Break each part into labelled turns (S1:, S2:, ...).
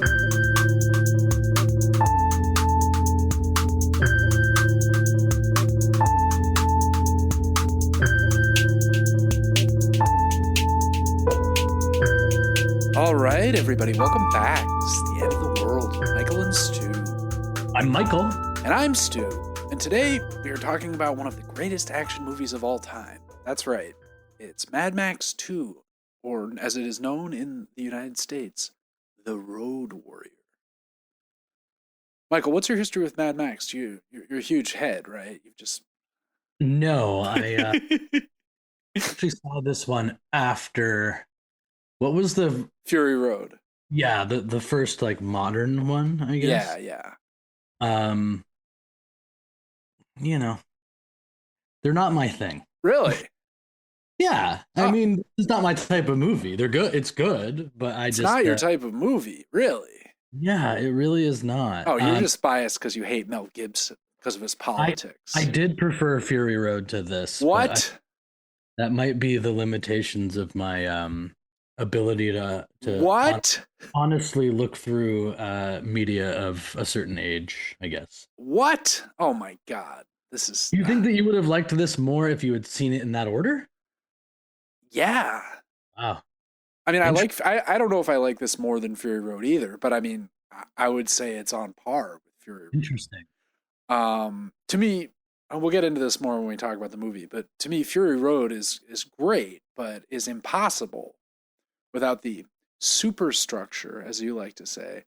S1: All right, everybody, welcome back. It's the end of the world. Michael and Stu.
S2: I'm Michael.
S1: And I'm Stu. And today we are talking about one of the greatest action movies of all time. That's right. It's Mad Max 2, or as it is known in the United States, The Road Warrior. Michael, what's your history with Mad Max? You're a huge head, right? You've just...
S2: No, I actually saw this one after... What was the...
S1: Fury Road.
S2: Yeah, the first, like, modern one, I guess.
S1: Yeah.
S2: You know, they're not my thing.
S1: Really?
S2: Yeah, I mean, it's not my type of movie. They're good. It's good, but
S1: It's not your type of movie, really.
S2: Yeah, it really is not.
S1: Oh, you're just biased because you hate Mel Gibson because of his politics.
S2: I did prefer Fury Road to this.
S1: What?
S2: That might be the limitations of my ability to
S1: what?
S2: Honestly look through media of a certain age, I guess.
S1: What? Oh my God. This is...
S2: You think that you would have liked this more if you had seen it in that order?
S1: Yeah.
S2: Wow.
S1: I mean, I don't know if I like this more than Fury Road either, but I mean, I would say it's on par with Fury Road.
S2: Interesting.
S1: To me, and we'll get into this more when we talk about the movie, but to me, Fury Road is great, but is impossible without the superstructure, as you like to say,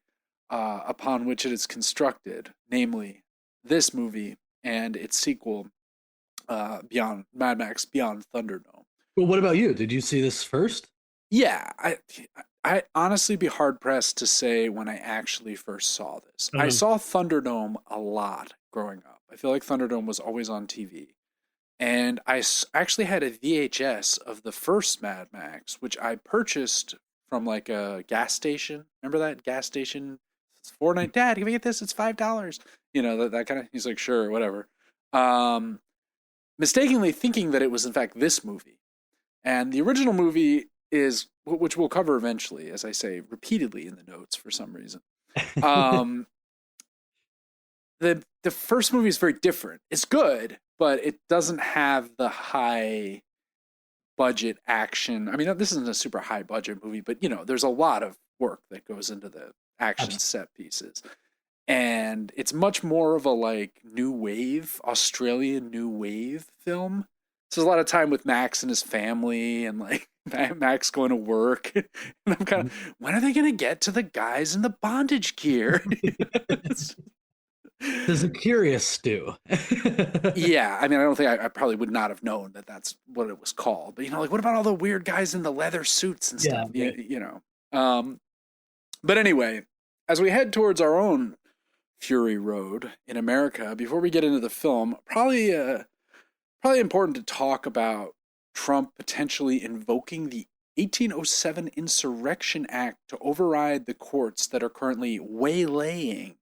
S1: upon which it is constructed, namely this movie and its sequel, Beyond Mad Max Beyond Thunderdome.
S2: Well, what about you? Did you see this first?
S1: Yeah, I honestly be hard pressed to say when I actually first saw this. I saw Thunderdome a lot growing up. I feel like Thunderdome was always on TV. And I actually had a VHS of the first Mad Max, which I purchased from like a gas station. Remember that gas station? It's $4.99. Dad, can we get this? It's $5. You know, that kind of, he's like, sure, whatever. Mistakenly thinking that it was in fact this movie. And the original movie is, which we'll cover eventually, as I say repeatedly in the notes for some reason. The first movie is very different. It's good, but it doesn't have the high budget action. I mean, this isn't a super high budget movie, but you know, there's a lot of work that goes into the action set pieces. And it's much more of a like new wave, Australian new wave film. So there's a lot of time with Max and his family and like Max going to work. And I'm kind of, when are they going to get to the guys in the bondage gear?
S2: There's a curious Stu.
S1: Yeah, I mean, I don't think I probably would not have known that that's what it was called. But, you know, like, what about all the weird guys in the leather suits and stuff? Yeah, you know. But anyway, as we head towards our own Fury Road in America, before we get into the film, probably important to talk about Trump potentially invoking the 1807 Insurrection Act to override the courts that are currently waylaying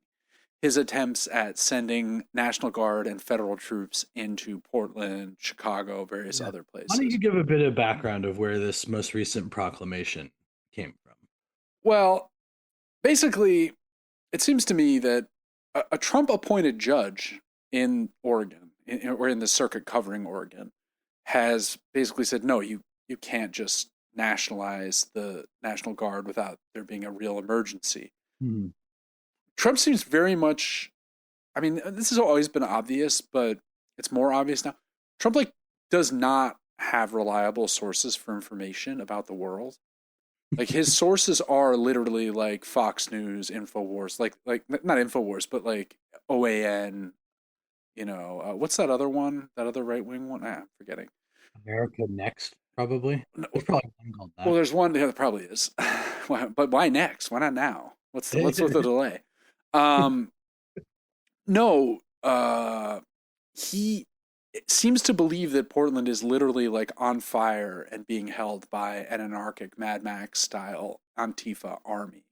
S1: his attempts at sending National Guard and federal troops into Portland, Chicago, various other places.
S2: Why don't you give a bit of background of where this most recent proclamation came from?
S1: Well, basically, it seems to me that a Trump-appointed judge in Oregon, or in the circuit covering Oregon, has basically said, no, you can't just nationalize the National Guard without there being a real emergency. Mm-hmm. Trump seems very much, I mean, this has always been obvious, but it's more obvious now. Trump does not have reliable sources for information about the world. Like his sources are literally like Fox News, InfoWars, like not InfoWars, but like OAN, you know, what's that other one? That other right-wing one? I'm forgetting.
S2: America Next, probably. There's probably one called that.
S1: Well, there's one. Yeah, there probably is. But why next? Why not now? What's with the delay? No, he seems to believe that Portland is literally like on fire and being held by an anarchic Mad Max style Antifa army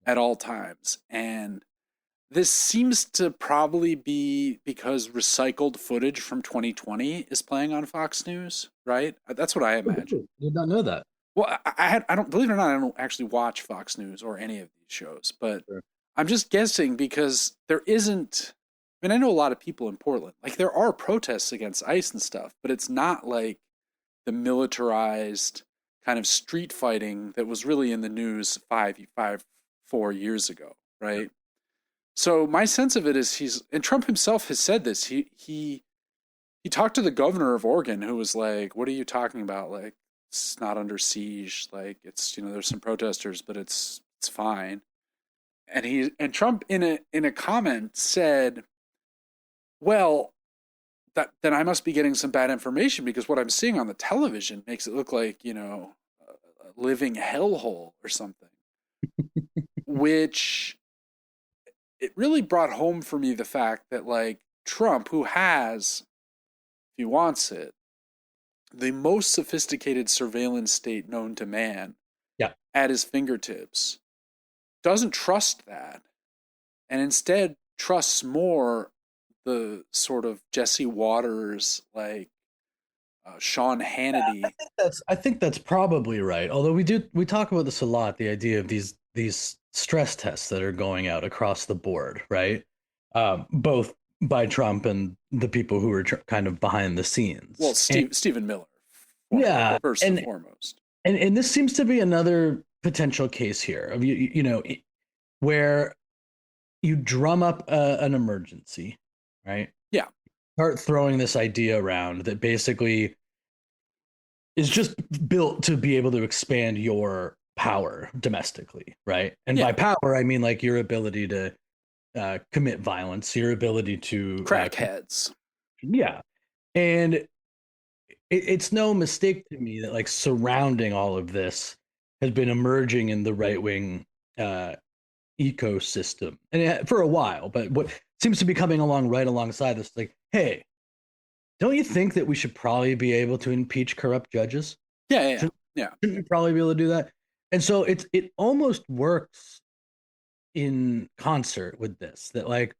S1: at all times. And this seems to probably be because recycled footage from 2020 is playing on Fox News, right? That's what I imagine.
S2: I did not know that.
S1: Well, I don't, believe it or not, I don't actually watch Fox News or any of these shows, but
S2: Sure.
S1: I'm just guessing because there isn't. I mean, I know a lot of people in Portland. Like, there are protests against ICE and stuff, but it's not like the militarized kind of street fighting that was really in the news 4 years ago, right? So my sense of it is and Trump himself has said this. He talked to the governor of Oregon, who was like, "What are you talking about? Like, it's not under siege. Like, it's, there's some protesters, but it's fine." And Trump in a comment said, "Well, then I must be getting some bad information because what I'm seeing on the television makes it look like, a living hellhole or something." Which it really brought home for me the fact that, like, Trump, who has, if he wants it, the most sophisticated surveillance state known to man
S2: Yeah.
S1: at his fingertips, doesn't trust that, and instead trusts more the sort of Jesse Waters, like, Sean Hannity.
S2: I think that's probably right. Although we talk about this a lot, the idea of these stress tests that are going out across the board, right? Both by Trump and the people who are kind of behind the scenes.
S1: Well, Stephen Miller,
S2: yeah,
S1: first and foremost.
S2: And this seems to be another potential case here of where you drum up an emergency, right?
S1: Yeah.
S2: Start throwing this idea around that basically is just built to be able to expand your power domestically, right? And by power, I mean like your ability to commit violence, your ability to
S1: crackheads.
S2: Yeah. And it's no mistake to me that, like, surrounding all of this has been emerging in the right wing ecosystem, and for a while. But what seems to be coming along right alongside this, like, hey, don't you think that we should probably be able to impeach corrupt judges?
S1: Yeah.
S2: Shouldn't we probably be able to do that? And so it almost works in concert with this, that, like,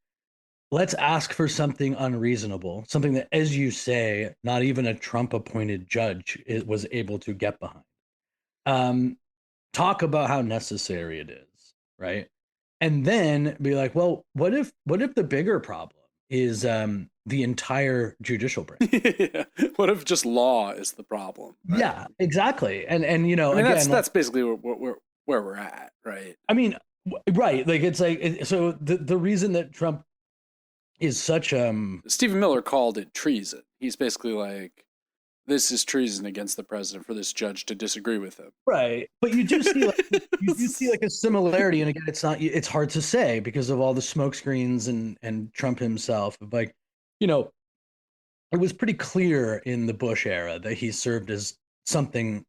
S2: let's ask for something unreasonable, something that, as you say, not even a Trump-appointed judge was able to get behind. Talk about how necessary it is, right? And then be like, well, what if the bigger problem is the entire judicial branch?
S1: Yeah. What if just law is the problem?
S2: Right? Yeah, exactly. And I mean,
S1: again, that's basically where we're at, right?
S2: I mean, right? Like, it's like, so the reason that Trump is such
S1: Stephen Miller called it treason. He's basically like, this is treason against the president for this judge to disagree with him.
S2: Right. But you do see like a similarity, and again, it's hard to say because of all the smoke screens and Trump himself. Like, it was pretty clear in the Bush era that he served as something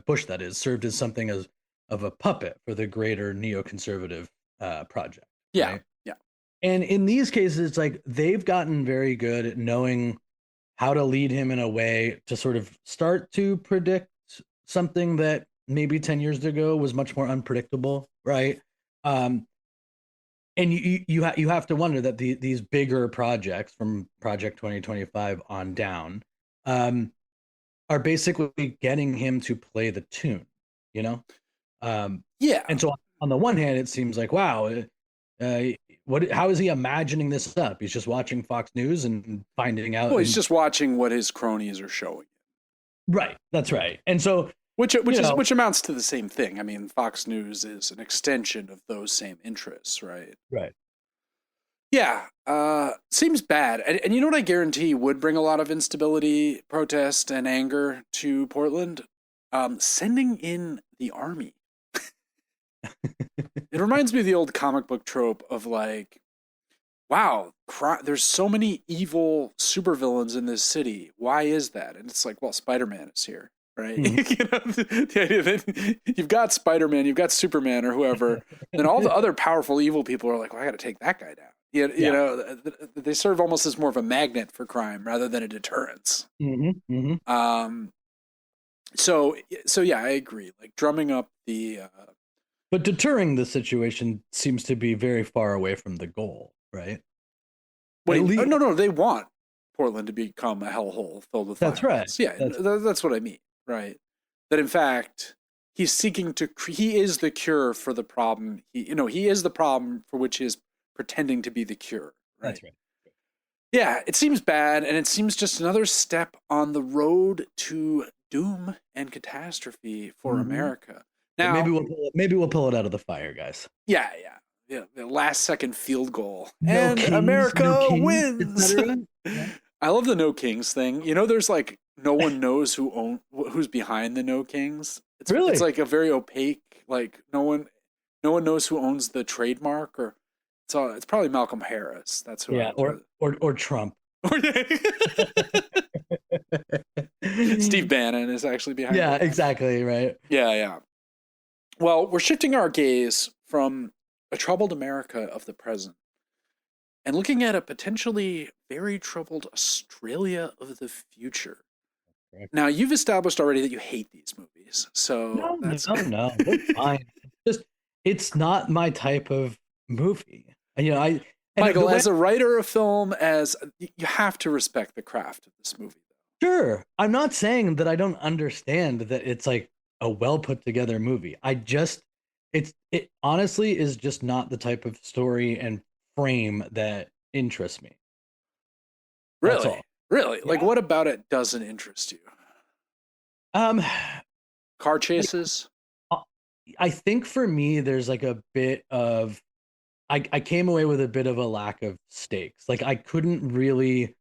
S2: Bush, that is, served as something of a puppet for the greater neoconservative project.
S1: Yeah.
S2: Right?
S1: Yeah.
S2: And in these cases, it's like they've gotten very good at knowing how to lead him in a way to sort of start to predict something that maybe 10 years ago was much more unpredictable, right? And you have to wonder that these bigger projects from Project 2025 on down are basically getting him to play the tune, Yeah. And so on the one hand, it seems like, wow, how is he imagining this up? He's just watching Fox News and finding out.
S1: Well, he's just watching what his cronies are showing.
S2: Right. That's right. And so
S1: which amounts to the same thing. I mean, Fox News is an extension of those same interests, right?
S2: Right.
S1: Yeah. Seems bad. And you know what I guarantee would bring a lot of instability, protest, and anger to Portland? Sending in the army. It reminds me of the old comic book trope of, like, wow, there's so many evil supervillains in this city. Why is that? And it's like, well, Spider-Man is here, right?
S2: Mm-hmm.
S1: The idea that you've got Spider-Man, you've got Superman or whoever, then all the other powerful evil people are like, well, I got to take that guy down. They serve almost as more of a magnet for crime rather than a deterrence.
S2: Mm-hmm. Mm-hmm.
S1: So yeah, I agree. Like, drumming up the.
S2: But deterring the situation seems to be very far away from the goal, right?
S1: No, they want Portland to become a hellhole filled with violence.
S2: That's right.
S1: Yeah, that's what I mean, right? That in fact he's seeking to. He is the cure for the problem. He is the problem for which he is pretending to be the cure. Right.
S2: That's right.
S1: Yeah, it seems bad, and it seems just another step on the road to doom and catastrophe for America.
S2: But
S1: Now,
S2: maybe we'll pull it out of the fire, guys.
S1: yeah, the last second field goal,
S2: No
S1: and
S2: kings,
S1: America wins.
S2: Yeah.
S1: I love the no kings thing. There's like no one knows who's behind the no kings. It's like a very opaque. Like no one knows who owns the trademark, or it's probably Malcolm Harris. That's who.
S2: Yeah, or Trump.
S1: Steve Bannon is actually behind it.
S2: Yeah, exactly, right.
S1: Yeah. Well, we're shifting our gaze from a troubled America of the present and looking at a potentially very troubled Australia of the future.
S2: Correct.
S1: Now, you've established already that you hate these movies, so
S2: No, they're fine. It's not my type of movie.
S1: Michael, as a writer of film, you have to respect the craft of this movie.
S2: Sure, I'm not saying that I don't understand that it's like a well put together movie. It honestly is just not the type of story and frame that interests me.
S1: Really?
S2: Yeah.
S1: Like, what about it doesn't interest you? Car chases?
S2: I think for me, there's like a bit of, I came away with a bit of a lack of stakes. Like I couldn't really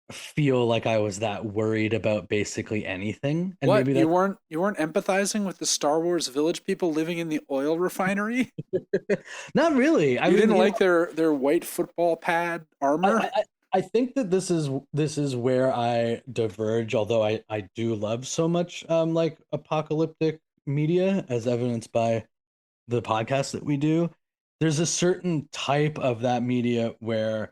S2: feel like I was that worried about basically anything. And maybe
S1: you weren't empathizing with the Star Wars village people living in the oil refinery?
S2: Not really.
S1: You didn't like their white football pad armor?
S2: I think that this is where I diverge, although I do love so much like apocalyptic media, as evidenced by the podcast that we do. There's a certain type of that media where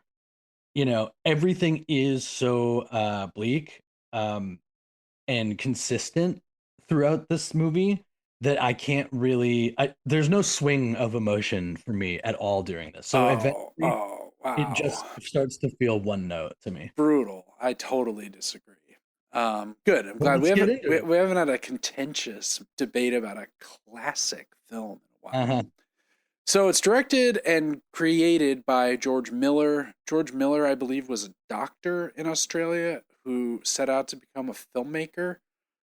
S2: everything is so bleak and consistent throughout this movie that I can't really there's no swing of emotion for me at all during this. So eventually
S1: wow.
S2: it just starts to feel one note to me.
S1: Brutal. I totally disagree. Good. I'm glad we haven't had a contentious debate about a classic film in a while.
S2: Uh-huh.
S1: So it's directed and created by George Miller. George Miller, I believe, was a doctor in Australia who set out to become a filmmaker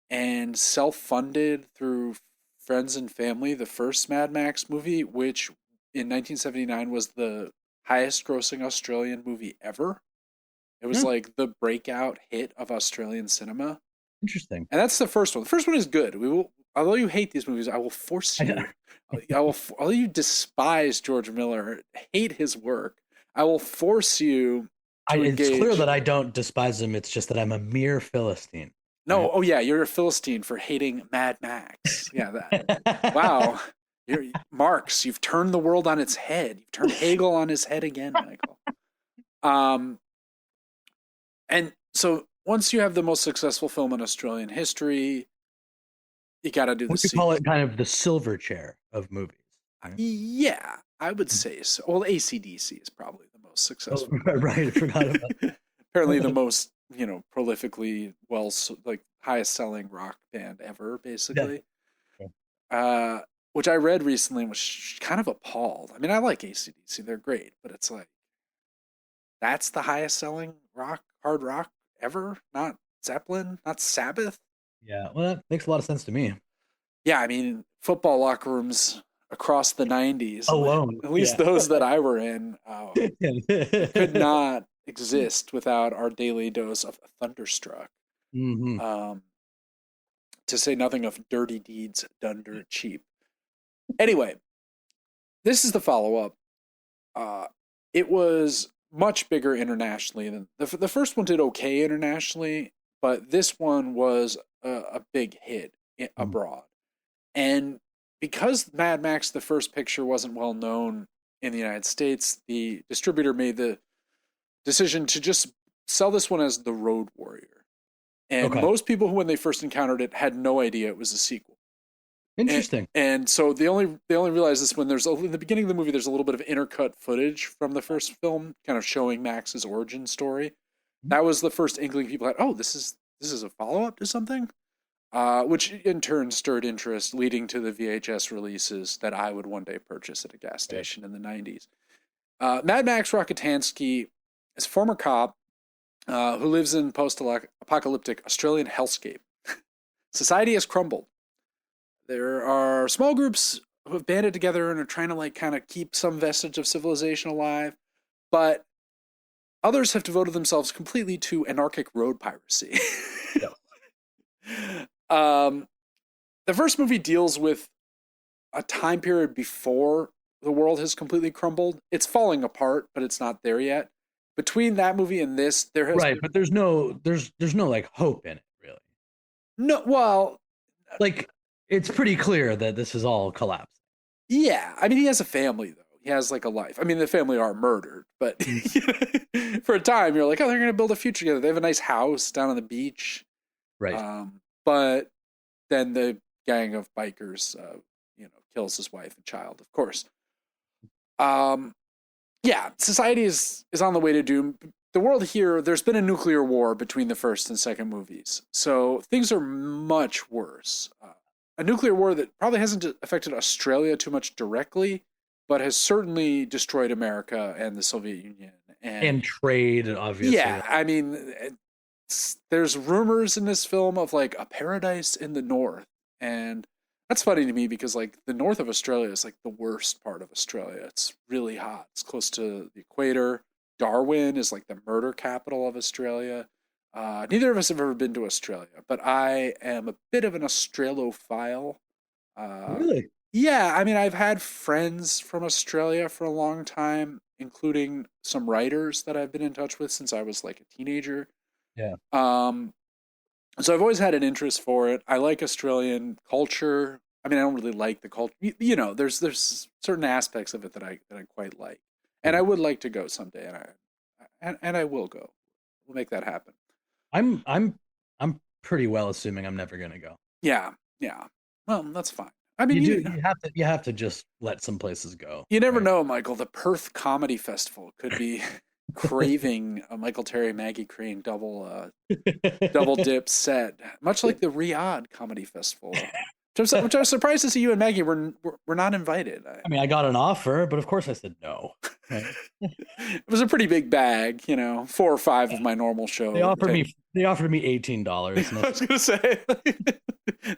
S1: and self-funded through friends and family the first Mad Max movie, which in 1979 was the highest-grossing Australian movie ever. It was like the breakout hit of Australian cinema.
S2: Interesting.
S1: And that's the first one. The first one is good. Although you hate these movies, I will force you. Although you despise George Miller, hate his work, I will force you to engage.
S2: It's clear that I don't despise him. It's just that I'm a mere Philistine.
S1: No, right? Oh yeah, you're a Philistine for hating Mad Max. Yeah, that. Wow. Marx, you've turned the world on its head. You've turned Hegel on his head again, Michael. And so once you have the most successful film in Australian history, you got to do the sequel.
S2: Call it kind of the silver chair of movies.
S1: Right? Yeah, I would say so. Well, AC/DC is probably the most successful.
S2: Oh, right, I forgot about that.
S1: Apparently the most, prolifically highest selling rock band ever, basically. Yeah. Which I read recently and was kind of appalled. I mean, I like AC/DC, they're great, but it's like, that's the highest selling hard rock ever? Not Zeppelin? Not Sabbath?
S2: Yeah, well, that makes a lot of sense to me.
S1: Yeah, I mean, football locker rooms across the 90s,
S2: alone,
S1: at least those that I were in, could not exist without our daily dose of Thunderstruck.
S2: Mm-hmm.
S1: To say nothing of Dirty Deeds Done Dirt Cheap. Anyway, this is the follow-up. It was much bigger internationally than the first one did okay internationally, but this one was a big hit abroad. And because Mad Max, the first picture, wasn't well known in the United States, the distributor made the decision to just sell this one as The Road Warrior. And most people who, when they first encountered it, had no idea it was a sequel.
S2: Interesting.
S1: And so they only realize this when in the beginning of the movie, there's a little bit of intercut footage from the first film, kind of showing Max's origin story. That was the first inkling people had. Oh, this is a follow up to something. which in turn stirred interest, leading to the VHS releases that I would one day purchase at a gas station in the 90s. Mad Max Rockatansky is a former cop who lives in post-apocalyptic Australian hellscape. Society has crumbled. There are small groups who have banded together and are trying to like kind of keep some vestige of civilization alive, but others have devoted themselves completely to anarchic road piracy.
S2: Yep.
S1: The first movie deals with a time period before the world has completely crumbled. It's falling apart, but it's not there yet. Between that movie and this, there has
S2: Right, but there's no like hope in it really.
S1: no. Well,
S2: Like it's pretty clear that this is all collapsing.
S1: yeah. I mean, he has a family though. He has like a life. I mean, the family are murdered, but for a time, you're like, oh, they're going to build a future together. They have a nice house down on the beach.
S2: Right.
S1: But then the gang of bikers, kills his wife and child, of course. Yeah, society is on the way to doom. The world here, there's been a nuclear war between the first and second movies, so things are much worse. A nuclear war that probably hasn't affected Australia too much directly, but has certainly destroyed America and the Soviet Union
S2: And trade, obviously.
S1: yeah, I mean, there's rumors in this film of like a paradise in the north, and that's funny to me because like the north of Australia is like the worst part of Australia. It's really hot. It's close to the equator. Darwin is like the murder capital of Australia. Neither of us have ever been to Australia, but I am a bit of an Australophile.
S2: Really?
S1: Yeah, I mean, I've had friends from Australia for a long time, including some writers that I've been in touch with since I was like a teenager.
S2: Yeah.
S1: Um, so I've always had an interest for it. I like Australian culture. I mean, I don't really like the culture. There's certain aspects of it that I quite like, and I would like to go someday, and I will go. We'll make that happen.
S2: I'm pretty well assuming I'm never gonna go.
S1: Yeah, yeah. Well, that's fine. I mean,
S2: You have to just let some places go.
S1: you never
S2: Right?
S1: know, Michael. The Perth Comedy Festival could be craving a Michael Terry Maggie Crane double dip set, much like the Riyadh Comedy Festival. Which I was surprised to see you and Maggie were not invited.
S2: I mean, I got an offer, but of course I said no. Right?
S1: It was a pretty big bag, 4 or 5 of my normal show.
S2: They offered me $18.
S1: I was gonna say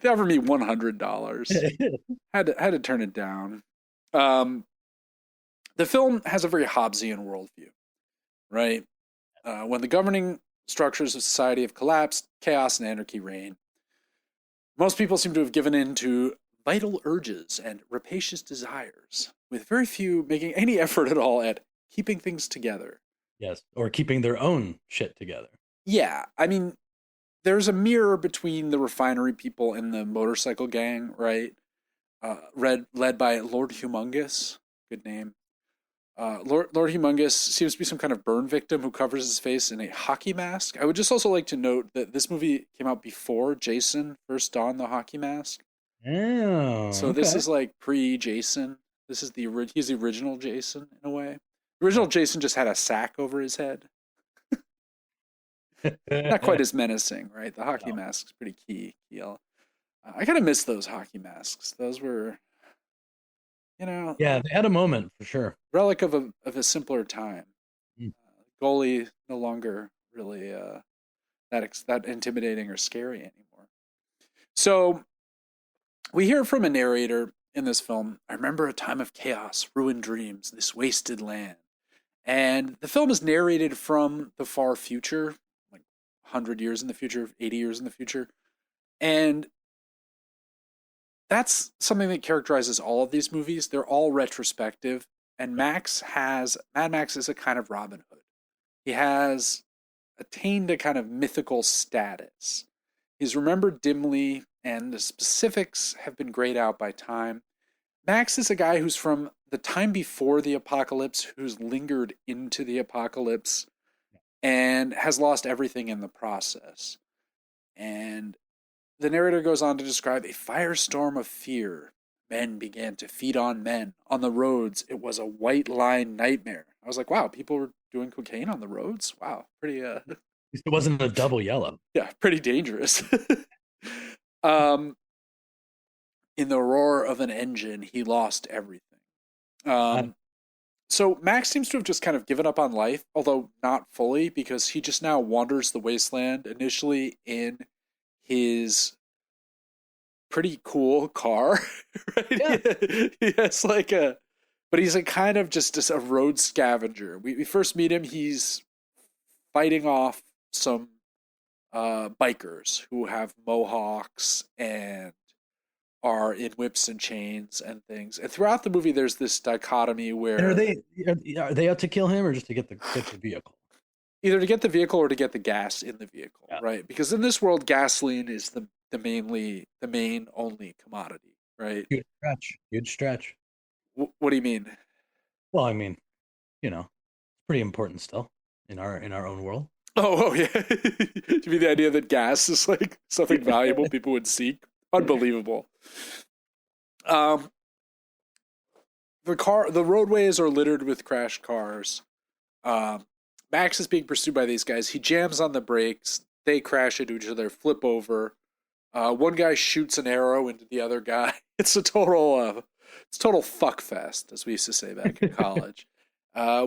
S1: they offered me $100. Had to turn it down. The film has a very Hobbesian worldview, right? When the governing structures of society have collapsed, chaos and anarchy reign. Most people seem to have given in to vital urges and rapacious desires, with very few making any effort at all at keeping things together.
S2: Yes, or keeping their own shit together.
S1: Yeah, I mean, there's a mirror between the refinery people and the motorcycle gang, right? Led by Lord Humongous, good name. Lord Humongous seems to be some kind of burn victim who covers his face in a hockey mask. I would just also like to note that this movie came out before Jason first donned the hockey mask.
S2: Oh,
S1: So this is like pre-Jason. This is he's the original Jason in a way. The original Jason just had a sack over his head. Not quite as menacing, right? The hockey mask is pretty key. I kind of miss those hockey masks. Those were,
S2: Yeah, they had a moment for sure.
S1: relic of a simpler time.
S2: Mm.
S1: Goalie no longer really that intimidating or scary anymore. So we hear from a narrator in this film. I remember a time of chaos, ruined dreams, this wasted land. And the film is narrated from the far future, like 100 years in the future, 80 years in the future. And that's something that characterizes all of these movies. They're all retrospective. And Mad Max is a kind of Robin Hood. He has attained a kind of mythical status. He's remembered dimly, and the specifics have been grayed out by time. Max is a guy who's from the time before the apocalypse, who's lingered into the apocalypse, and has lost everything in the process. And the narrator goes on to describe a firestorm of fear. Men began to feed on men. On the roads, it was a white line nightmare. I was like, wow, people were doing cocaine on the roads? Wow, pretty
S2: It wasn't a double yellow.
S1: yeah, pretty dangerous. Um, in the roar of an engine, he lost everything.
S2: God.
S1: So Max seems to have just kind of given up on life, although not fully, because he just now wanders the wasteland, initially in his pretty cool car, right?
S2: Yeah.
S1: He has like but he's a kind of just a road scavenger. We first meet him, he's fighting off some bikers who have mohawks and are in whips and chains and things. And throughout the movie, there's this dichotomy
S2: And
S1: where
S2: are they out to kill him or just to get the vehicle?
S1: either to get the vehicle or to get the gas in the vehicle,
S2: Yeah.
S1: right? Because in this world, gasoline is the main only commodity, right?
S2: Huge stretch. Huge stretch.
S1: What do you mean?
S2: Well, I mean, it's pretty important still in our own world.
S1: Oh yeah. To be the idea that gas is like something valuable people would seek. Unbelievable. Um, the roadways are littered with crashed cars. Um, Max is being pursued by these guys. He jams on the brakes. They crash into each other, flip over. One guy shoots an arrow into the other guy. It's total fuck fest, as we used to say back in college.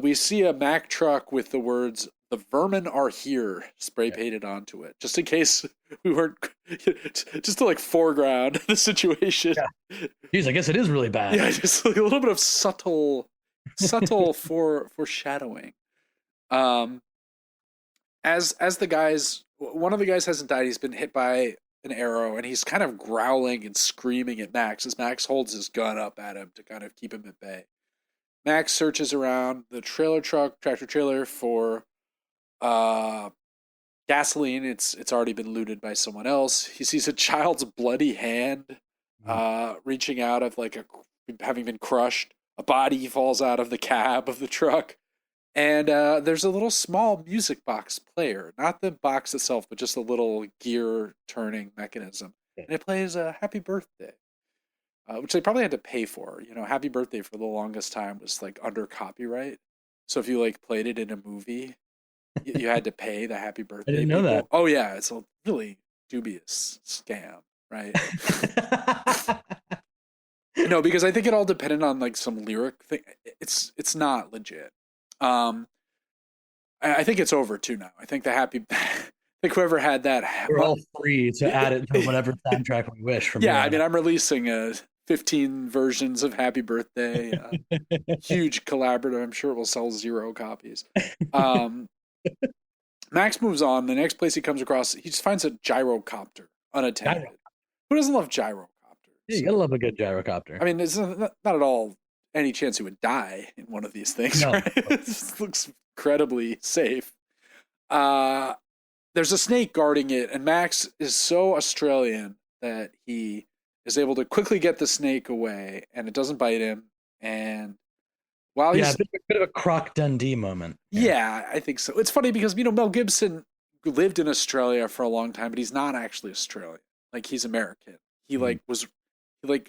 S1: We see a Mack truck with the words "The vermin are here" spray painted onto it, just in case we weren't, just to like foreground the situation.
S2: Yeah. Jeez, I guess it is really bad.
S1: Yeah, just like a little bit of subtle foreshadowing. As the guys, one of the guys hasn't died. He's been hit by an arrow, and he's kind of growling and screaming at Max as Max holds his gun up at him to kind of keep him at bay. Max searches around the tractor trailer for gasoline. It's already been looted by someone else. He sees a child's bloody hand reaching out of having been crushed. A body falls out of the cab of the truck. And there's a little small music box player, not the box itself, but just a little gear turning mechanism. And it plays Happy Birthday, which they probably had to pay for. Happy Birthday for the longest time was like under copyright. So if you like played it in a movie, you had to pay the Happy Birthday.
S2: I didn't know that.
S1: Oh yeah, it's a really dubious scam, right? No, because I think it all depended on like some lyric thing. It's not legit. I think it's over too now. I think I think whoever had that,
S2: we're all free to add it to whatever soundtrack we wish. From
S1: I mean, I'm releasing 15 versions of Happy Birthday, huge collaborative. I'm sure it will sell 0 copies. Max moves on. The next place he comes across, he just finds a gyrocopter unattended. Who doesn't love gyrocopters?
S2: Yeah, you gotta love a good gyrocopter.
S1: I mean, it's not at all any chance he would die in one of these things. No. Right? This looks incredibly safe. There's a snake guarding it, and Max is so Australian that he is able to quickly get the snake away, and it doesn't bite him. And while he's
S2: a bit of a Croc Dundee moment.
S1: Yeah, I think so. It's funny because Mel Gibson lived in Australia for a long time, but he's not actually Australian. Like, he's American. He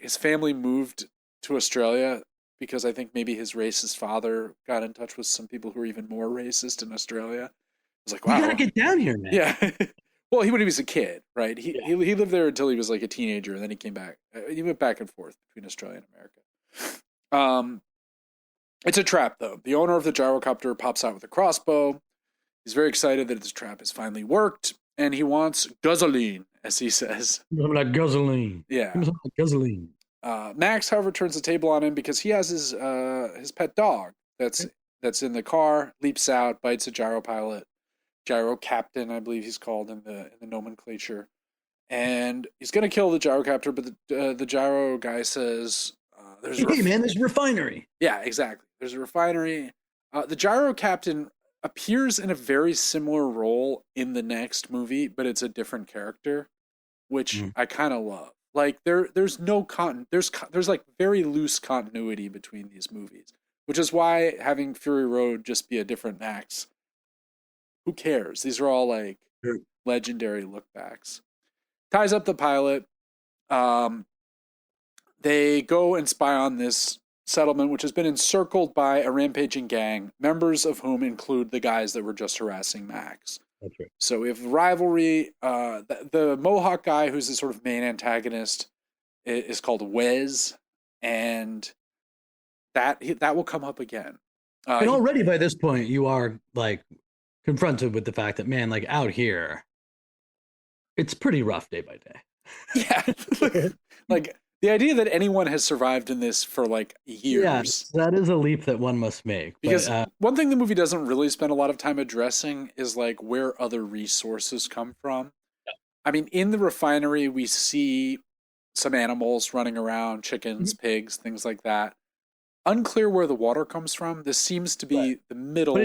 S1: his family moved to Australia because I think maybe his racist father got in touch with some people who are even more racist in Australia. I was like, wow,
S2: you gotta get down here, man.
S1: Yeah. Well, when he was a kid, right? He lived there until he was like a teenager, and then he came back. He went back and forth between Australia and America. It's a trap, though. The owner of the gyrocopter pops out with a crossbow. He's very excited that this trap has finally worked, and he wants gasoline, as he says.
S2: I'm like gasoline.
S1: Yeah.
S2: Gasoline.
S1: Max, however, turns the table on him because he has his pet dog that's in the car, leaps out, bites a gyro captain, I believe he's called in the nomenclature, and he's gonna kill the gyrocopter, but the gyro guy says, "There's
S2: there's a refinery."
S1: Yeah, exactly. There's a refinery. The gyro captain appears in a very similar role in the next movie, but it's a different character, which I kind of love. Like there's no there's like very loose continuity between these movies, which is why having Fury Road just be a different Max, who cares? These are all like legendary lookbacks. Ties up the pilot. They go and spy on this settlement, which has been encircled by a rampaging gang, members of whom include the guys that were just harassing Max.
S2: That's right.
S1: So we have rivalry. The Mohawk guy, who's the sort of main antagonist, is called Wes, and that will come up again.
S2: And
S1: He
S2: already by this point, you are like confronted with the fact that, man, like out here, it's pretty rough day by
S1: Yeah,
S2: day.
S1: like the idea that anyone has survived in this for like
S2: Yeah,
S1: years.
S2: that is a leap that one must make. But
S1: Because one thing the movie doesn't really spend a lot of time addressing is like where other resources come from. I mean, in the refinery, we see some animals running around, chickens, pigs, things like that. Unclear where the water comes from. This seems to
S2: right.
S1: be the
S2: But
S1: middle.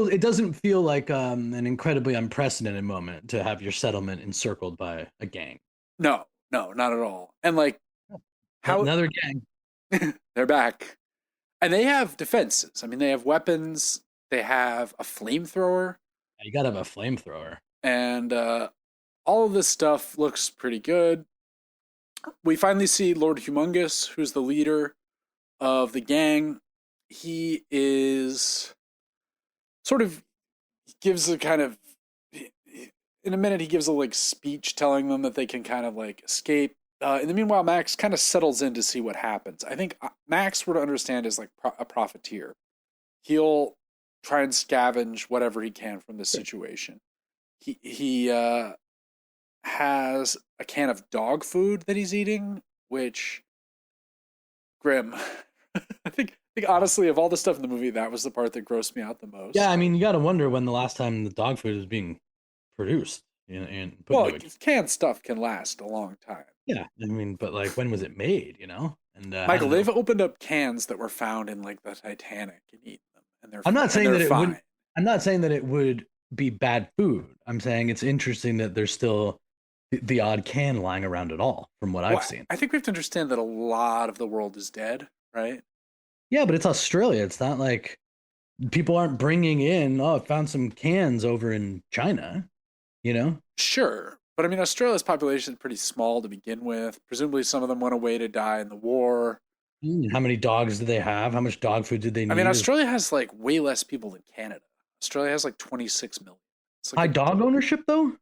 S2: it doesn't feel like an incredibly unprecedented moment to have your settlement encircled by a gang.
S1: No, no, not at all. And like how
S2: Another gang.
S1: they're back. And they have defenses. I mean, they have weapons, they have a flamethrower,
S2: You gotta have a flamethrower.
S1: and all of this stuff looks pretty good. We finally see Lord Humongous, who's the leader of the gang. He is sort of gives a kind of in a minute he gives a like speech telling them that they can kind of like escape. In the meanwhile, Max kind of settles in to see what happens. I think Max, we're to understand, is like a profiteer. He'll try and scavenge whatever he can from this situation. He has a can of dog food that he's eating, which grim. I think honestly, of all the stuff in the movie, that was the part that grossed me out the most.
S2: Yeah, I mean, you gotta wonder when the last time the dog food is being produced and put
S1: Well,
S2: into it.
S1: canned stuff can last a long time.
S2: Yeah, I mean, but like, when was it made? And I
S1: Michael,
S2: don't know.
S1: they've opened up cans that were found in like the Titanic and eaten them, and
S2: I'm not saying
S1: they're
S2: that it
S1: fine.
S2: would. I'm not saying that it would be bad food. I'm saying it's interesting that there's still the odd can lying around at all, from what I've
S1: Well,
S2: seen.
S1: I think we have to understand that a lot of the world is dead, right?
S2: Yeah, but it's Australia. It's not like people aren't bringing in. Oh, I found some cans over in China. You know,
S1: Sure. But I mean, Australia's population is pretty small to begin with. Presumably, some of them went away to die in the war.
S2: How many dogs do they have? How much dog food did they
S1: I mean,
S2: need?
S1: Australia has like way less people than Canada. Australia has like 26 million. It's like
S2: High dog ownership, though.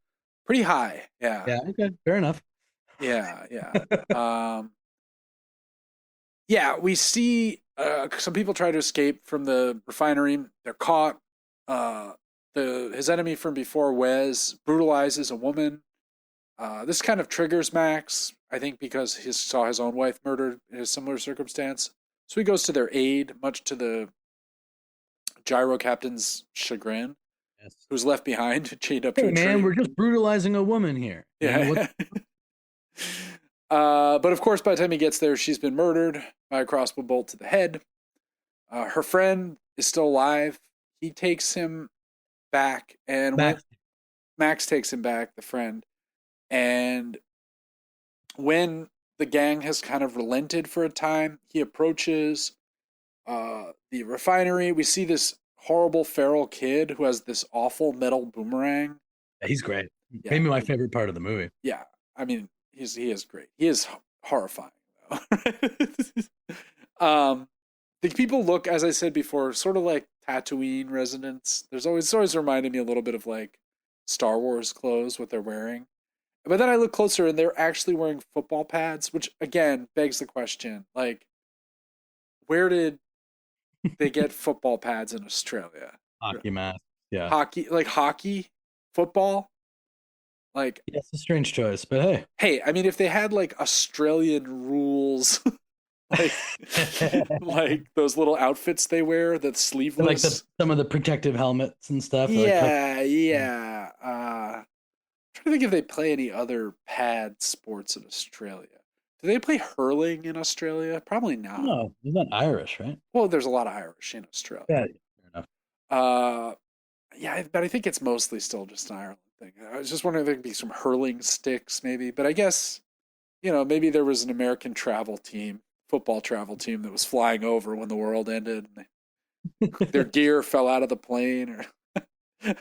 S1: pretty high. Yeah.
S2: Yeah. Okay. Fair enough.
S1: Yeah. Yeah. um, yeah, we see some people try to escape from the refinery. They're caught. Uh, his enemy from before, Wes, brutalizes a woman. This kind of triggers Max, I think, because he saw his own wife murdered in a similar circumstance. So he goes to their aid, much to the gyro captain's chagrin,
S2: Yes.
S1: who's left behind, chained up to
S2: Hey,
S1: a
S2: man,
S1: tree.
S2: we're just brutalizing a woman here.
S1: Yeah. But of course, by the time he gets there, she's been murdered by a crossbow bolt to the head. Her friend is still alive. He takes him back, and when
S2: Max.
S1: Max takes him back, the friend, and when the gang has kind of relented for a time, he approaches the refinery. We see this horrible feral kid who has this awful metal boomerang.
S2: Yeah, he's great.
S1: Yeah,
S2: Maybe my favorite part of the movie.
S1: yeah. I mean, he is great. He is horrifying though. The people look, as I said before, sort of like Tatooine residents. It's always reminded me a little bit of like Star Wars clothes, what they're wearing. But then I look closer and they're actually wearing football pads, which again begs the question, like, where did they get football pads in Australia?
S2: Hockey mask. Yeah.
S1: Hockey, football? Like,
S2: Yeah, it's a strange choice, but hey.
S1: hey, I mean, if they had like Australian rules, like like those little outfits they wear that's
S2: Like
S1: sleeveless.
S2: some of the protective helmets and stuff.
S1: Yeah, yeah. Trying to think if they play any other pad sports in Australia. Do they play hurling in Australia? Probably not.
S2: No, he's not Irish, right?
S1: Well, there's a lot of Irish in Australia.
S2: Yeah, fair enough.
S1: Uh, yeah, but I think it's mostly still just an Ireland thing. I was just wondering if there could be some hurling sticks, maybe. But I guess, maybe there was an American travel team, football travel team that was flying over when the world ended. And their gear fell out of the plane, or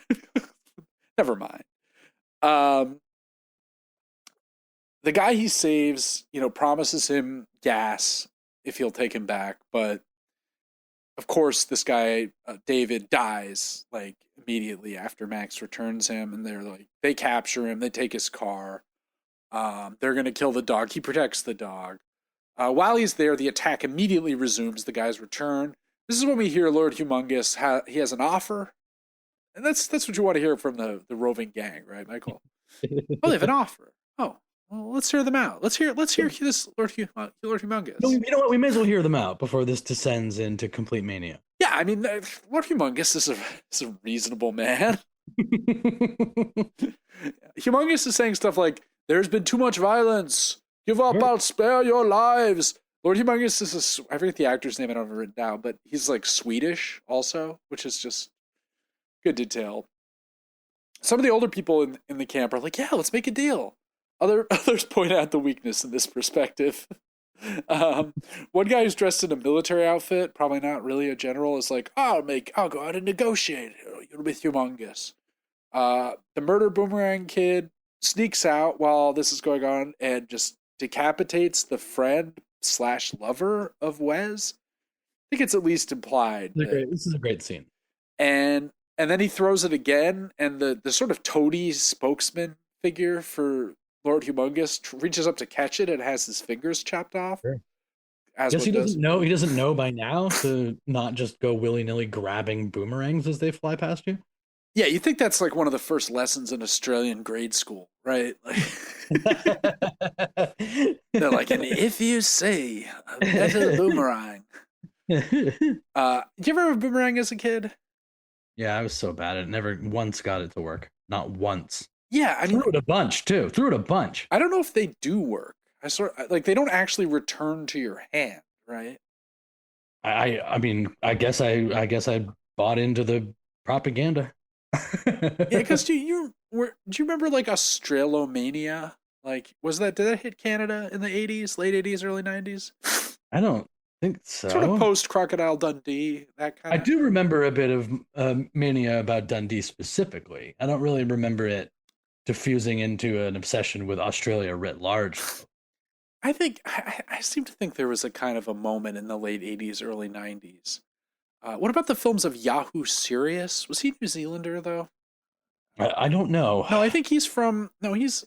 S1: never mind. Um, the guy he saves, promises him gas if he'll take him back, but of course, this guy David dies like immediately after Max returns him, and they're like, they capture him, they take his car. They're gonna kill the dog. He protects the dog. While he's there, the attack immediately resumes. The guys return. This is when we hear Lord Humongous. He has an offer, and that's what you want to hear from the roving gang, right, Michael? Oh, they have an offer. Oh, well, let's hear them out. Let's hear this Lord Humongous.
S2: You know what? We may as well hear them out before this descends into complete mania.
S1: Yeah, I mean, Lord Humongous is a reasonable man. Humongous is saying stuff like, "There's been too much violence. Give up, I'll spare your lives." Lord Humongous is I forget the actor's name, I don't have it written down, but he's like Swedish also, which is just good detail. Some of the older people in the camp are like, "Yeah, let's make a deal." Others point out the weakness in this perspective. One guy who's dressed in a military outfit, probably not really a general, is like, I'll go out and negotiate with Humongous. The murder boomerang kid sneaks out while this is going on and just decapitates the friend / lover of Wes. I think it's at least implied.
S2: This is a great scene.
S1: And then he throws it again, and the sort of toady spokesman figure for Lord Humongous reaches up to catch it and has his fingers chopped off.
S2: Sure. Guess he doesn't know. He doesn't know by now to not just go willy-nilly grabbing boomerangs as they fly past you.
S1: Yeah, you think that's like one of the first lessons in Australian grade school, right? Like, they're like, and if you say a better boomerang. Did you ever have a boomerang as a kid?
S2: Yeah, I was so bad. It never once got it to work. Not once.
S1: Yeah, I mean,
S2: threw it a bunch too. Threw it a bunch.
S1: I don't know if they do work. Like they don't actually return to your hand, right?
S2: I mean, I guess I bought into the propaganda.
S1: Yeah, because do you remember like Australomania? Like, did that hit Canada in the 80s, late 80s, early 90s?
S2: I don't think so.
S1: Sort of post Crocodile Dundee, that kind
S2: of. I do remember a bit of mania about Dundee specifically. I don't really remember it diffusing into an obsession with Australia writ large.
S1: I seem to think there was a kind of a moment in the late 80s, early 90s. What about the films of Yahoo Serious? Was he New Zealander, though?
S2: I don't know.
S1: No, I think he's from... No, he's...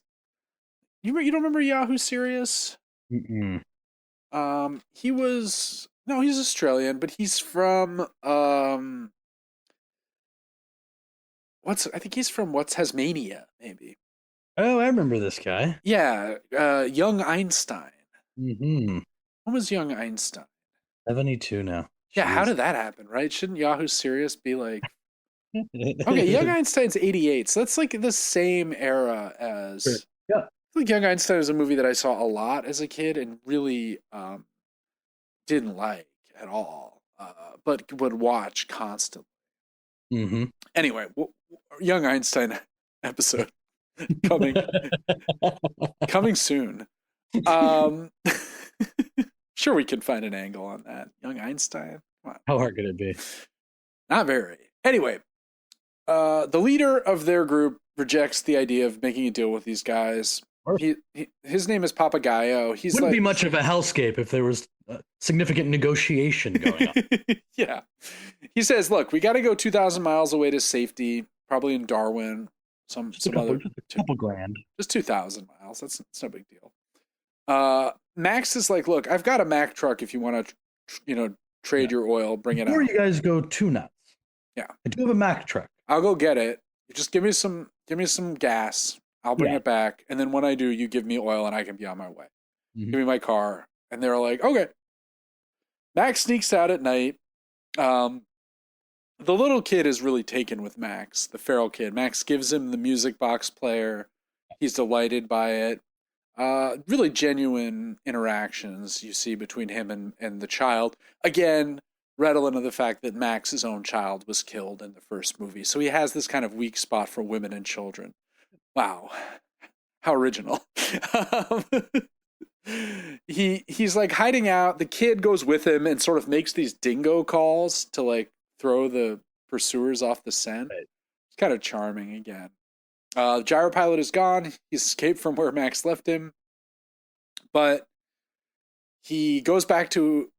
S1: You don't remember Yahoo Serious?
S2: Mm-mm.
S1: He was... No, he's Australian, but he's from... I think he's from Tasmania, maybe.
S2: Oh, I remember this guy.
S1: Yeah, Young Einstein.
S2: Mm-hmm.
S1: When was Young Einstein?
S2: 72 now.
S1: Yeah, how did that happen, right? Shouldn't Yahoo Serious be like... Okay, Young Einstein's 88, so that's like the same era as...
S2: Sure. Yeah.
S1: I think Young Einstein is a movie that I saw a lot as a kid and really didn't like at all, but would watch constantly.
S2: Mm-hmm.
S1: Anyway, Young Einstein episode coming soon. Sure, we can find an angle on that. Young Einstein. Come on.
S2: How hard could it be?
S1: Not very. Anyway, the leader of their group rejects the idea of making a deal with these guys. His name is Papagayo.
S2: Wouldn't be much of a hellscape if there was significant negotiation going on.
S1: Yeah. He says, look, we got to go 2,000 miles away to safety, probably in Darwin. Some other
S2: couple grand.
S1: Just 2,000 miles. That's no big deal. Max is like, look, I've got a Mack truck if you want to, trade your oil, bring it out.
S2: Before you guys go too nuts.
S1: Yeah.
S2: I do have a Mack truck.
S1: I'll go get it. Just give me some gas. I'll bring it back. And then when I do, you give me oil and I can be on my way. Mm-hmm. Give me my car. And they're like, okay. Max sneaks out at night. The little kid is really taken with Max, the feral kid. Max gives him the music box player. He's delighted by it. Really genuine interactions you see between him and the child. Again, redolent of the fact that Max's own child was killed in the first movie. So he has this kind of weak spot for women and children. Wow. How original. He's like hiding out. The kid goes with him and sort of makes these dingo calls to like throw the pursuers off the scent. Right. It's kind of charming again. The gyro pilot is gone. He's escaped from where Max left him. But he goes back to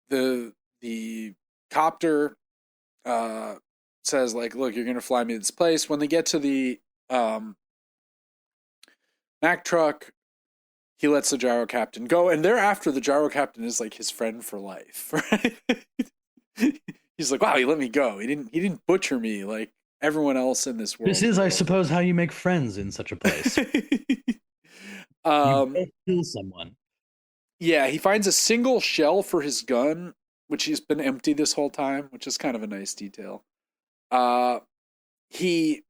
S1: the copter, says like, look, you're going to fly me to this place. When they get to the Mac truck, he lets the gyro captain go, and thereafter the gyro captain is like his friend for life, right? He's like, wow, he let me go. He didn't butcher me like everyone else in this world.
S2: This is, I suppose, how you make friends in such a place. You don't kill someone.
S1: Yeah, he finds a single shell for his gun, which he's been empty this whole time, which is kind of a nice detail. He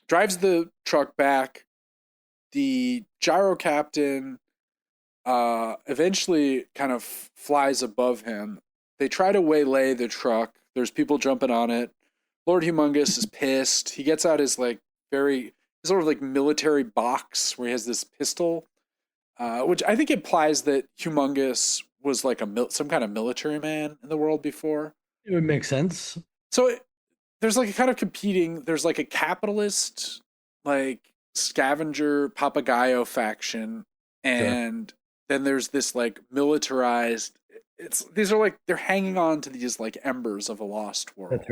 S1: drives the truck back. The gyro captain eventually kind of flies above him. They try to waylay the truck. There's people jumping on it. Lord Humongous is pissed. He gets out his like very sort of like military box where he has this pistol, which I think implies that Humongous was like some kind of military man in the world before.
S2: It would make sense.
S1: So there's like a kind of competing. There's like a capitalist like scavenger Papagayo faction, and then there's this like militarized. These are like they're hanging on to these like embers of a lost world.
S2: That's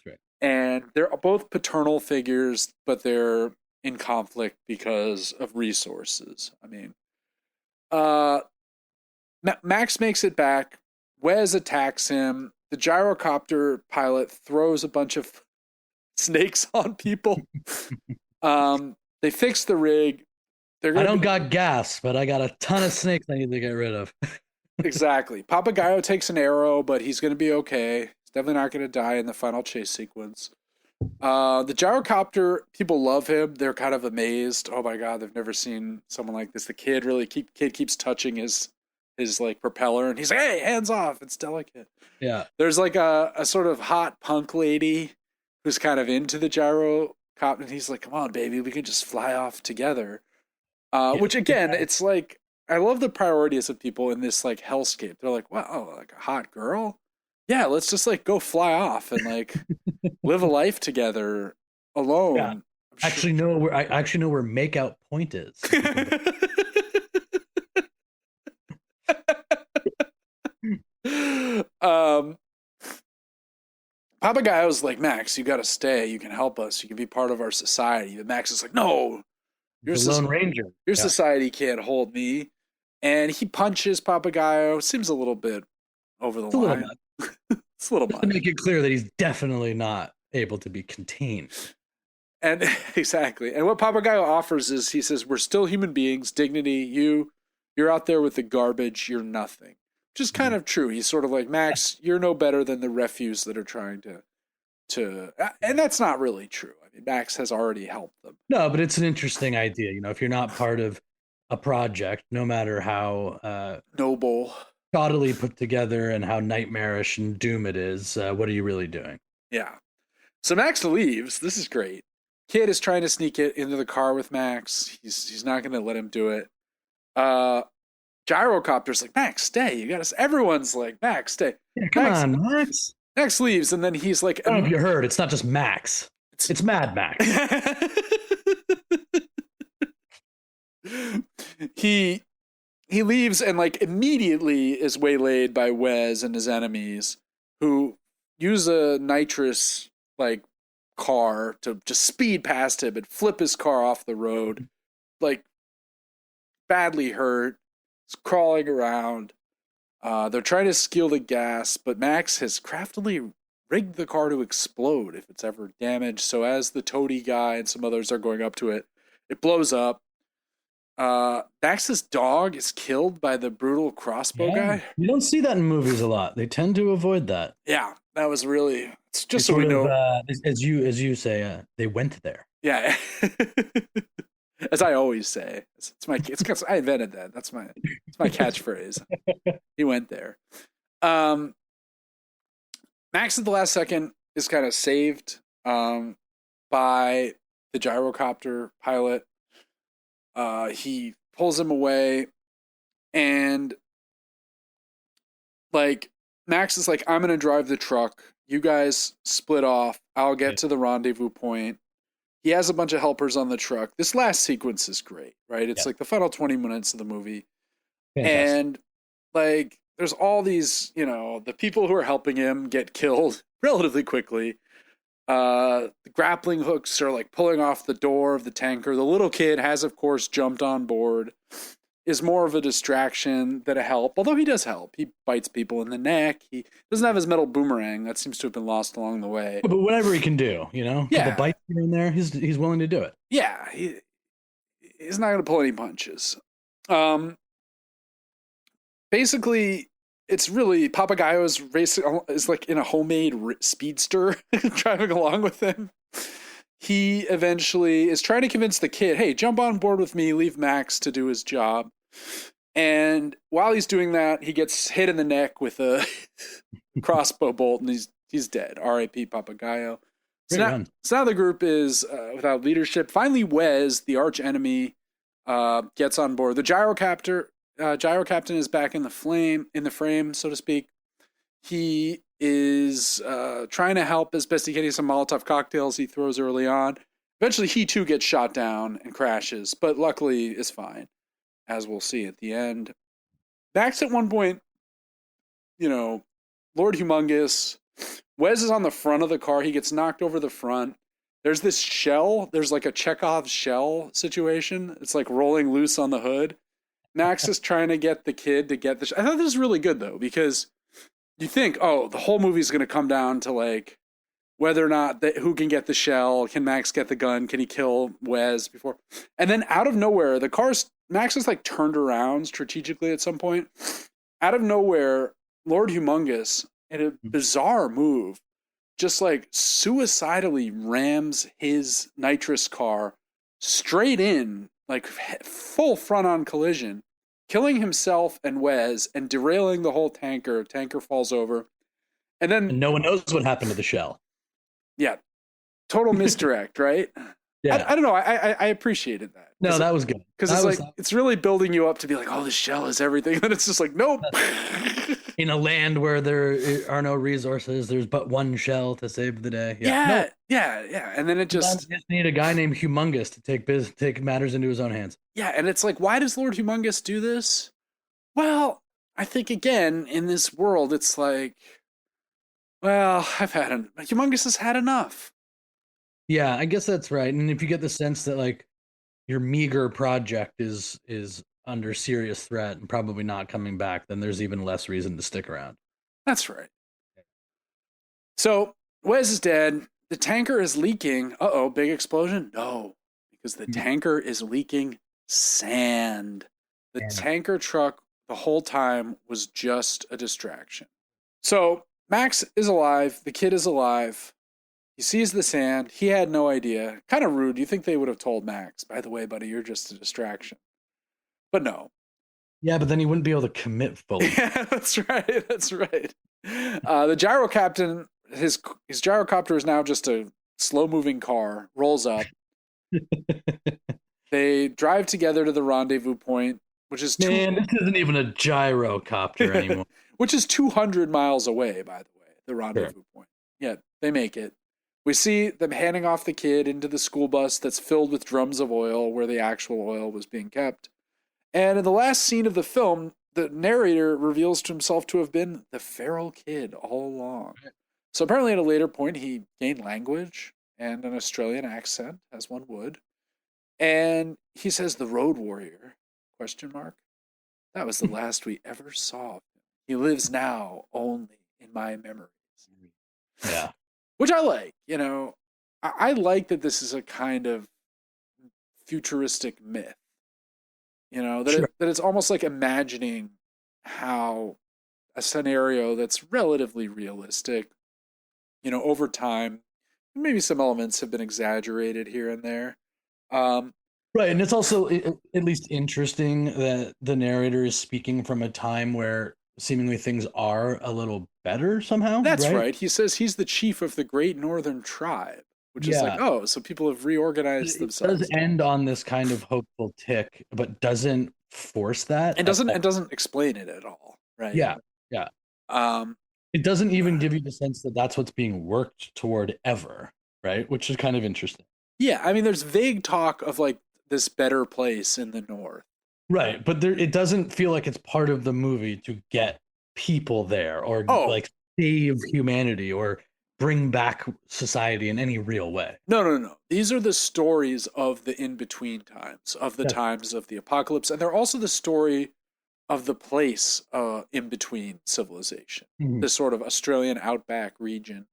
S2: right.
S1: And they're both paternal figures, but they're in conflict because of resources. I mean, Max makes it back. Wes attacks him. The gyrocopter pilot throws a bunch of snakes on people. They fix the rig.
S2: I don't got gas, but I got a ton of snakes I need to get rid of.
S1: Exactly. Papagayo takes an arrow, but he's going to be okay. He's definitely not going to die in the final chase sequence. The gyrocopter, people love him. They're kind of amazed. Oh my God, they've never seen someone like this. The kid keeps touching his like propeller, and he's like, hey, hands off. It's delicate.
S2: Yeah.
S1: There's like a sort of hot punk lady who's kind of into the gyrocopter, and he's like, come on, baby, we can just fly off together. Which again, it's like, I love the priorities of people in this like hellscape. They're like, wow, like a hot girl? Yeah, let's just like go fly off and like live a life together alone. Yeah.
S2: I actually know where makeout point is.
S1: Papagayo's like, Max, you gotta stay. You can help us. You can be part of our society. But Max is like, no,
S2: you're the Lone Ranger.
S1: Your society can't hold me. And he punches Papagayo. Seems a little bit over the line. It's a little much.
S2: To make it clear that he's definitely not able to be contained.
S1: And exactly. And what Papagayo offers is, he says, we're still human beings, dignity. You're out there with the garbage. You're nothing. Which is kind of true. He's sort of like, Max, you're no better than the refuse that are trying to, and that's not really true. I mean, Max has already helped them.
S2: No, but it's an interesting idea. You know, if you're not part of a project, no matter how
S1: noble,
S2: gaudily put together, and how nightmarish and doom it is, what are you really doing?
S1: Yeah. So Max leaves. This is great. Kid is trying to sneak it into the car with Max. He's not going to let him do it. Gyrocopter's like, Max, stay. You got to. Everyone's like, Max, stay.
S2: Yeah, come on, Max.
S1: Max leaves, and then he's like,
S2: I don't know if you heard. It's not just Max. It's Mad Max.
S1: He leaves and like immediately is waylaid by Wes and his enemies, who use a nitrous like car to just speed past him and flip his car off the road, like badly hurt. He's crawling around. They're trying to steal the gas, but Max has craftily rigged the car to explode if it's ever damaged. So as the toady guy and some others are going up to it, it blows up. Max's dog is killed by the brutal crossbow guy.
S2: You don't see that in movies a lot. They tend to avoid that.
S1: Yeah, that was really. It's just so we know.
S2: As you say, they went there.
S1: Yeah. As I always say, it's I invented that. That's my catchphrase. He went there. Max at the last second is kind of saved by the gyrocopter pilot. He pulls him away, and like Max is like, I'm gonna drive the truck. You guys split off. I'll get to the rendezvous point. He has a bunch of helpers on the truck. This last sequence is great, right? It's like the final 20 minutes of the movie. Fantastic. And like, there's all these, the people who are helping him get killed relatively quickly. The grappling hooks are like pulling off the door of the tanker. The little kid has, of course, jumped on board, is more of a distraction than a help, although he does help. He bites people in the neck. He doesn't have his metal boomerang. That seems to have been lost along the way.
S2: But whatever he can do, you know, a couple
S1: Yeah.
S2: bites here and there, he's willing to do it.
S1: Yeah, he's not going to pull any punches. Basically, it's really Papagayo's racing is like in a homemade speedster driving along with him. He eventually is trying to convince the kid, hey, jump on board with me, leave Max to do his job. And while he's doing that, he gets hit in the neck with a crossbow bolt, and he's dead. R.I.P. Papagayo. So now the group is without leadership. Finally, Wes, the arch enemy, gets on board. The gyro captain is back in the frame, so to speak. He is trying to help as best he can. He has some Molotov cocktails he throws early on. Eventually, he too gets shot down and crashes, but luckily is fine, as we'll see at the end. Max at one point, Lord Humongous. Wes is on the front of the car. He gets knocked over the front. There's this shell. There's like a Chekhov shell situation. It's like rolling loose on the hood. Max is trying to get the kid to get the I thought this was really good, though, because you think, oh, the whole movie is going to come down to like whether or not who can get the shell. Can Max get the gun? Can he kill Wes before? And then out of nowhere, Max is like turned around strategically at some point. Out of nowhere, Lord Humongous, in a bizarre move, just like suicidally rams his nitrous car straight in, like full front-on collision, killing himself and Wes and derailing the whole tanker. Tanker falls over. And no
S2: one knows what happened to the shell.
S1: Yeah. Total misdirect, right?
S2: Yeah.
S1: I don't know. I appreciated that.
S2: No, that was good.
S1: Because it's really building you up to be like, oh, this shell is everything. And it's just like, nope.
S2: In a land where there are no resources, there's but one shell to save the day.
S1: Yeah. And then it just
S2: need a guy named Humongous to take matters into his own hands.
S1: Yeah, and it's like, why does Lord Humongous do this? Well, I think again in this world, it's like, well, Humongous has had enough.
S2: Yeah, I guess that's right. And if you get the sense that like your meager project is under serious threat and probably not coming back, then there's even less reason to stick around.
S1: That's right. So Wes is dead. The tanker is leaking. Uh-oh, big explosion? No, because the tanker is leaking sand. The tanker truck the whole time was just a distraction. So Max is alive. The kid is alive. He sees the sand. He had no idea. Kind of rude. You think they would have told Max, by the way, buddy, you're just a distraction. But no.
S2: Yeah, but then he wouldn't be able to commit fully.
S1: Yeah, that's right. That's right. The gyro captain, his gyrocopter is now just a slow-moving car, rolls up. They drive together to the rendezvous point, which is...
S2: this isn't even a gyrocopter anymore.
S1: Which is 200 miles away, by the way, the rendezvous point. Yeah, they make it. We see them handing off the kid into the school bus that's filled with drums of oil where the actual oil was being kept. And in the last scene of the film, the narrator reveals to himself to have been the feral kid all along. So apparently at a later point, he gained language and an Australian accent, as one would. And he says, the road warrior, ? That was the last we ever saw. He lives now only in my memories.
S2: Yeah.
S1: Which I like, I like that this is a kind of futuristic myth, that it's almost like imagining how a scenario that's relatively realistic, over time, maybe some elements have been exaggerated here and there.
S2: Right. And it's also at least interesting that the narrator is speaking from a time where seemingly things are a little better somehow.
S1: That's right. He says he's the chief of the Great Northern Tribe, which is like, oh, so people have reorganized themselves.
S2: It does end on this kind of hopeful tick, but doesn't force that.
S1: And doesn't explain it at all. Right.
S2: Yeah. Yeah. It doesn't even give you the sense that that's what's being worked toward ever. Right. Which is kind of interesting.
S1: Yeah. I mean, there's vague talk of like this better place in the North.
S2: Right, but it doesn't feel like it's part of the movie to get people there or like save humanity or bring back society in any real way.
S1: No. These are the stories of the in-between times, of the
S2: That,
S1: times of the apocalypse, and they're also the story of the place in between civilization,
S2: Mhm.
S1: this sort of Australian outback region.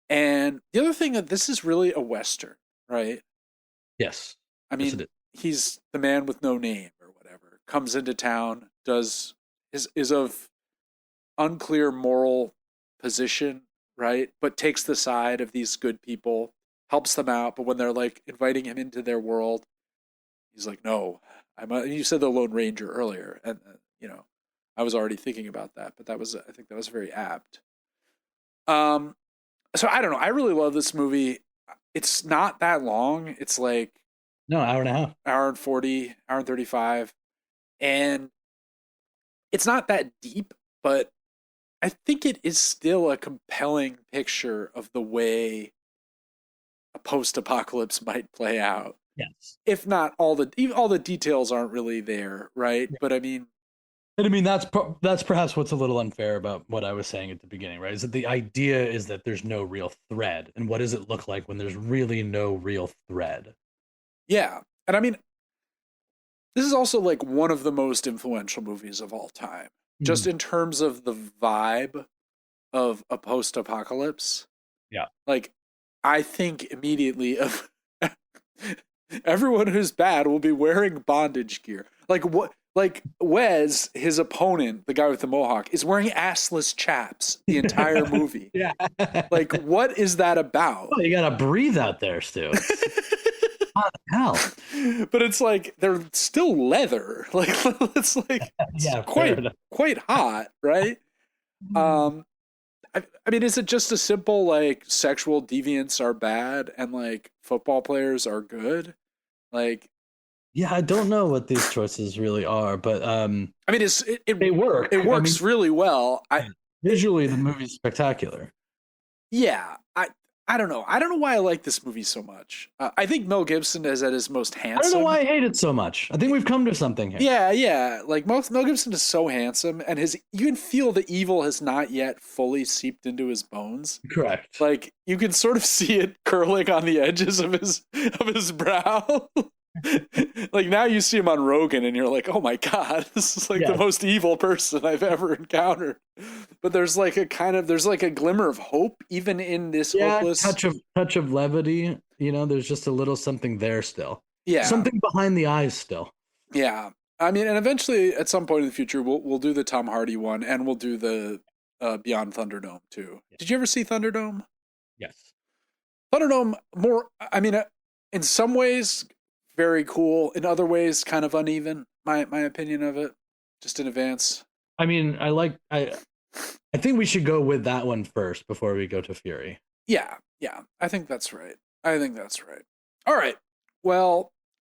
S1: And the other thing that this is really a Western, right?
S2: Yes.
S1: I
S2: Yes, it
S1: mean,
S2: is.
S1: he's the man with no name or whatever, comes into town, is of unclear moral position, right? But takes the side of these good people, helps them out. But when they're like inviting him into their world, he's like, no, you said the Lone Ranger earlier. And, I was already thinking about that, but I think that was very apt. Um, so I don't know. I really love this movie. It's not that long. It's like
S2: No, hour and a half.
S1: hour and 40, hour and 35. And it's not that deep, but I think it is still a compelling picture of the way a post-apocalypse might play out.
S2: Yes.
S1: If not all the details aren't really there, right?
S2: Yeah.
S1: But I mean,
S2: And I mean, that's perhaps what's a little unfair about what I was saying at the beginning, right? Is that the idea is that there's no real thread, and what does it look like when there's really no real thread?
S1: yeah. And I mean, this is also like one of the most influential movies of all time, just
S2: Mhm.
S1: in terms of the vibe of a post-apocalypse.
S2: Yeah.
S1: Like, I think immediately of everyone who's bad will be wearing bondage gear. Like what? Like Wes, his opponent, the guy with the mohawk, is wearing assless chaps the entire movie.
S2: Yeah.
S1: Like, what is that about?
S2: Well, you gotta breathe out there, Stu. Hot hell.
S1: But it's like they're still leather. Like it's
S2: Yeah, fair
S1: quite
S2: enough.
S1: quite hot, right? Um, I mean, is it just a simple like sexual deviants are bad and like football players are good? Like,
S2: Yeah, I don't know what these choices really are, but
S1: I mean,
S2: they work.
S1: it
S2: I
S1: works
S2: mean,
S1: really well.
S2: visually, the movie's spectacular.
S1: Yeah, I don't know. I don't know why I like this movie so much. I think Mel Gibson is at his most
S2: I don't know
S1: handsome.
S2: why I hate it so much. I think we've come to something here.
S1: Yeah. Like Mel Gibson is so handsome, and you can feel the evil has not yet fully seeped into his bones.
S2: Correct.
S1: Like you can sort of see it curling on the edges of his brow. Like now you see him on Rogan, and you're like, oh my god, this is like the most evil person I've ever encountered. But there's like a glimmer of hope even in this hopeless
S2: touch of levity. You know, there's just a little something there still.
S1: Yeah.
S2: Something behind the eyes still.
S1: Yeah. I mean, and eventually at some point in the future we'll do the Tom Hardy one and we'll do the Beyond Thunderdome too. Yeah. Did you ever see Thunderdome?
S2: Yes.
S1: Thunderdome I mean in some ways very cool, in other ways kind of uneven, my opinion of it, just in advance.
S2: I mean, I think we should go with that one first before we go to Fury.
S1: Yeah. I think that's right. All right. Well,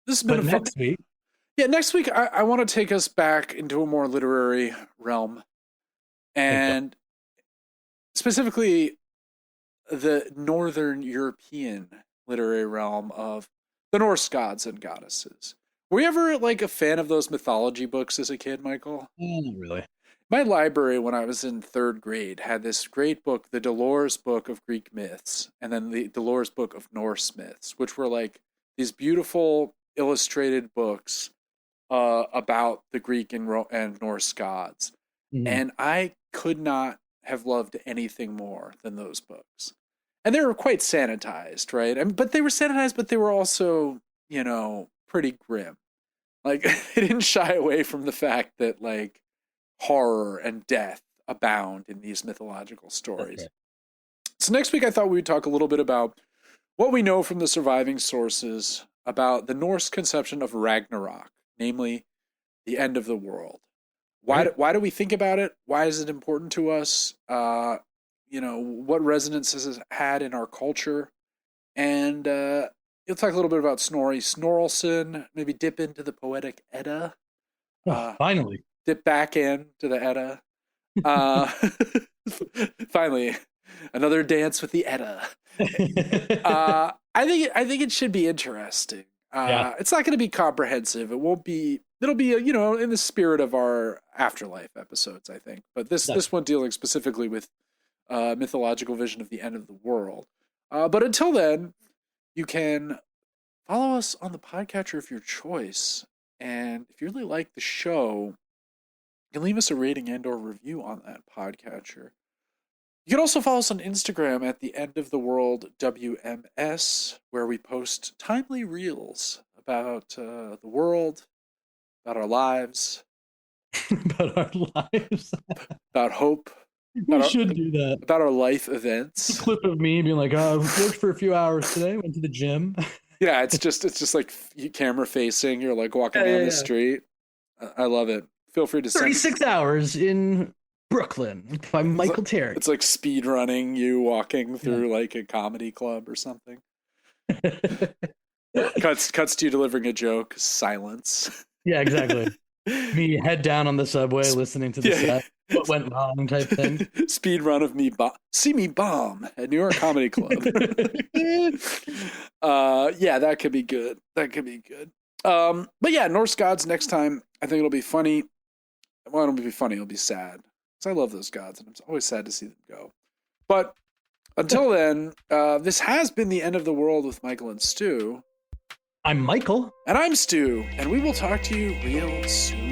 S1: this has been
S2: next week.
S1: Yeah, next week I want to take us back into a more literary realm, and specifically the Northern European literary realm of the Norse gods and goddesses. Were you ever like a fan of those mythology books as a kid, Michael?
S2: Not really.
S1: My library when I was in third grade had this great book, the Dolores Book of Greek Myths, and then the Dolores Book of Norse Myths, which were like these beautiful illustrated books about the Greek and Norse gods. Mm-hmm. And I could not have loved anything more than those books. And they were quite sanitized, right? I mean, but they were sanitized, but they were also, pretty grim. Like, they didn't shy away from the fact that, like, horror and death abound in these mythological stories. Okay. So next week I thought we would talk a little bit about what we know from the surviving sources about the Norse conception of Ragnarok, namely the end of the world. Why do we think about it? Why is it important to us? What resonance has it had in our culture? And you'll talk a little bit about Snorri Snorkelson, maybe dip into the Poetic Edda.
S2: Finally.
S1: Dip back into the Edda. Finally, another dance with the Edda. I think it should be interesting. It's not going to be comprehensive. It won't be. It'll be in the spirit of our afterlife episodes, I think. But this one dealing specifically with mythological vision of the end of the world. But until then, you can follow us on the podcatcher of your choice. And if you really like the show, you can leave us a rating and or review on that podcatcher. You can also follow us on Instagram at the End of the World WMS, where we post timely reels about the world, about our lives,
S2: About our lives.
S1: about hope.
S2: We should do that.
S1: About our life events.
S2: A clip of me being like, "Oh, I worked for a few hours today. Went to the gym."
S1: Yeah, it's just like camera facing. You're like walking down the street. I love it. Feel free to
S2: 36 hours in Brooklyn by Michael Terry.
S1: It's like speed running you walking through like a comedy club or something. cuts to you delivering a joke. Silence.
S2: Yeah, exactly. Me head down on the subway listening to the set. What went wrong type thing.
S1: Speed run of me see me bomb at New York Comedy Club. Yeah, that could be good. But yeah, Norse gods next time. I think it'll be funny. Well, it'll be funny. It'll be sad. Because I love those gods, and I'm always sad to see them go. But until then, this has been the End of the World with Michael and Stu.
S2: I'm Michael.
S1: And I'm Stu. And we will talk to you real soon.